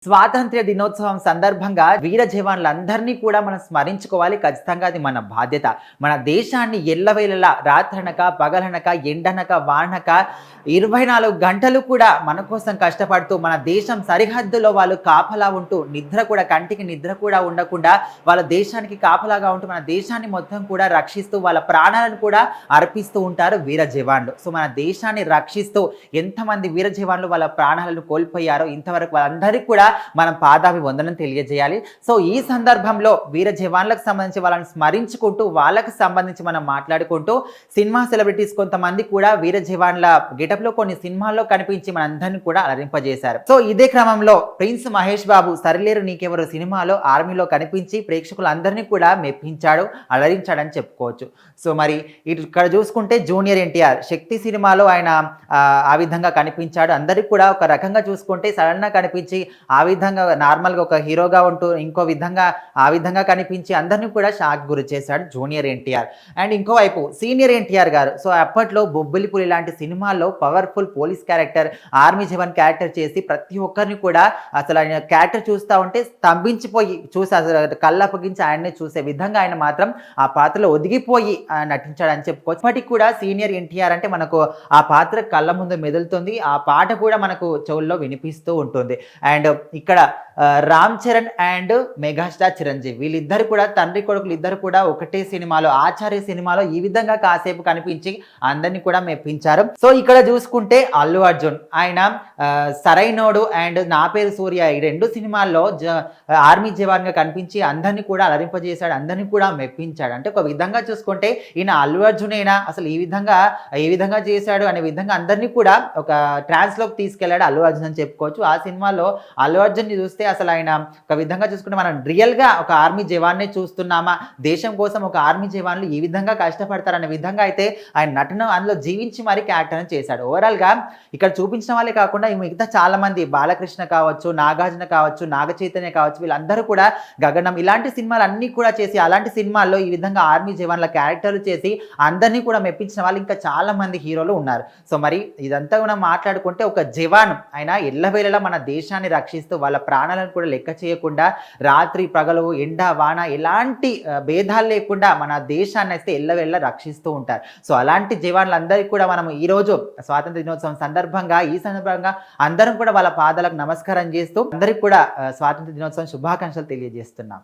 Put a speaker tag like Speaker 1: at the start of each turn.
Speaker 1: స్వాతంత్ర్య దినోత్సవం సందర్భంగా వీర జవాన్లందరినీ కూడా మనం స్మరించుకోవాలి. ఖచ్చితంగా అది మన బాధ్యత. మన దేశాన్ని ఎల్లవేళలా రాత్రనక, పగలనక, ఎండనక, వానక 24 గంటలు కూడా మన కోసం కష్టపడుతూ మన దేశం సరిహద్దులో వాళ్ళు కాపలా ఉంటూ నిద్ర కూడా కంటికి నిద్ర కూడా ఉండకుండా వాళ్ళ దేశానికి కాపలాగా ఉంటూ మన దేశాన్ని మొత్తం కూడా రక్షిస్తూ వాళ్ళ ప్రాణాలను కూడా అర్పిస్తూ ఉంటారు వీర జవాన్లు. సో మన దేశాన్ని రక్షిస్తూ ఎంతమంది వీర జవాన్లు వాళ్ళ ప్రాణాలను కోల్పోయారో ఇంతవరకు వాళ్ళందరికీ కూడా మనం పాదాభివందనం తెలియజేయాలి. సో ఈ సందర్భంలో వీర జవాన్లకు సంబంధించి వాళ్ళని స్మరించుకుంటూ వాళ్ళకి సంబంధించి మనం మాట్లాడుకుంటూ సినిమా సెలబ్రిటీస్ కొంతమంది కూడా వీర జవాన్ల గెటప్ లో కొన్ని సినిమాల్లో కనిపించి మనందరినీ కూడా అలరింపజేశారు. సో ఇదే క్రమంలో ప్రిన్స్ మహేష్ బాబు సరిలేరు నీకెవరు సినిమాలో ఆర్మీలో కనిపించి ప్రేక్షకులందరినీ కూడా మెప్పించాడు, అలరించాడని చెప్పుకోవచ్చు. సో మరి ఇక్కడ చూసుకుంటే జూనియర్ ఎన్టీఆర్ శక్తి సినిమాలో ఆయన ఆ విధంగా కనిపించాడు. అందరికి కూడా ఒక రకంగా చూసుకుంటే సడన్ గా కనిపించి ఆ విధంగా నార్మల్గా ఒక హీరోగా ఉంటూ ఇంకో విధంగా ఆ విధంగా కనిపించి అందరినీ కూడా షాక్ గురి చేశాడు జూనియర్ ఎన్టీఆర్. అండ్ ఇంకోవైపు సీనియర్ ఎన్టీఆర్ గారు సో అప్పట్లో బొబ్బిలిపులి లాంటి సినిమాల్లో పవర్ఫుల్ పోలీస్ క్యారెక్టర్, ఆర్మీ జవాన్ క్యారెక్టర్ చేసి ప్రతి ఒక్కరిని కూడా అసలు ఆయన క్యారెక్టర్ చూస్తూ ఉంటే స్తంభించిపోయి చూసి అసలు కళ్ళప్పగించి ఆయన్ని చూసే విధంగా ఆయన మాత్రం ఆ పాత్రలో ఒదిగిపోయి నటించాడని చెప్పుకోవచ్చు. ఇప్పటికి కూడా సీనియర్ ఎన్టీఆర్ అంటే మనకు ఆ పాత్ర కళ్ళ ముందు మెదులుతుంది, ఆ పాట కూడా మనకు చెవుల్లో వినిపిస్తూ ఉంటుంది. అండ్ ఇక్కడ రామ్ చరణ్ అండ్ మెగాస్టార్ చిరంజీవి వీళ్ళిద్దరు కూడా తండ్రి కొడుకులు ఇద్దరు కూడా ఒకటే సినిమాలో ఆచార్య సినిమాలో ఈ విధంగా కాసేపు కనిపించి అందరినీ కూడా మెప్పించారు. సో ఇక్కడ చూసుకుంటే అల్లు అర్జున్ ఆయన సరైనోడు అండ్ నా పేరు సూర్య ఈ రెండు సినిమాల్లో ఆర్మీ జవాన్ గా కనిపించి అందరినీ కూడా అలరింపజేశాడు, అందరినీ కూడా మెప్పించాడు. అంటే ఒక విధంగా చూసుకుంటే ఈయన అల్లు అర్జునేనా అసలు ఈ విధంగా చేశాడు అనే విధంగా అందరినీ కూడా ఒక ట్రాన్స్ లోకి తీసుకెళ్లాడు అల్లు అర్జున్ అని చెప్పుకోవచ్చు. ఆ సినిమాలో అల్లు అర్జున్ ని చూస్తే అసలు ఆయన ఒక విధంగా చూసుకుంటే మనం రియల్ గా ఒక ఆర్మీ జవాన్ని చూస్తున్నామా, దేశం కోసం ఒక ఆర్మీ జవాన్లు ఈ విధంగా కష్టపడతారనే విధంగా అయితే ఆయన నటన అందులో జీవించి మరి క్యారెక్టర్ చేశాడు. ఓవరాల్ గా ఇక్కడ చూపించిన వాళ్ళే కాకుండా మిగతా చాలా మంది బాలకృష్ణ కావచ్చు, నాగార్జున కావచ్చు, నాగ చైతన్య కావచ్చు వీళ్ళందరూ కూడా గగనం ఇలాంటి సినిమాలు అన్ని కూడా చేసి అలాంటి సినిమాల్లో ఈ విధంగా ఆర్మీ జవాన్ల క్యారెక్టర్లు చేసి అందరినీ కూడా మెప్పించిన వాళ్ళు ఇంకా చాలా మంది హీరోలు ఉన్నారు. సో మరి ఇదంతా మనం మాట్లాడుకుంటే ఒక జవాన్ ఆయన ఎల్లవేళలా మన దేశాన్ని రక్షిస్తూ వాళ్ళ ప్రాణాలను కూడా లెక్క చేయకుండా రాత్రి పగలు ఎండ వాన ఎలాంటి భేదాలు లేకుండా మన దేశాన్ని అయితే ఎల్లవేళ రక్షిస్తూ ఉంటారు. సో అలాంటి జవాన్లందరికీ కూడా మనం ఈరోజు స్వాతంత్ర దినోత్సవం సందర్భంగా అందరం కూడా వాళ్ళ పాదాలకు నమస్కారం చేస్తూ అందరికి కూడా స్వాతంత్ర దినోత్సవం శుభాకాంక్షలు తెలియజేస్తున్నాం.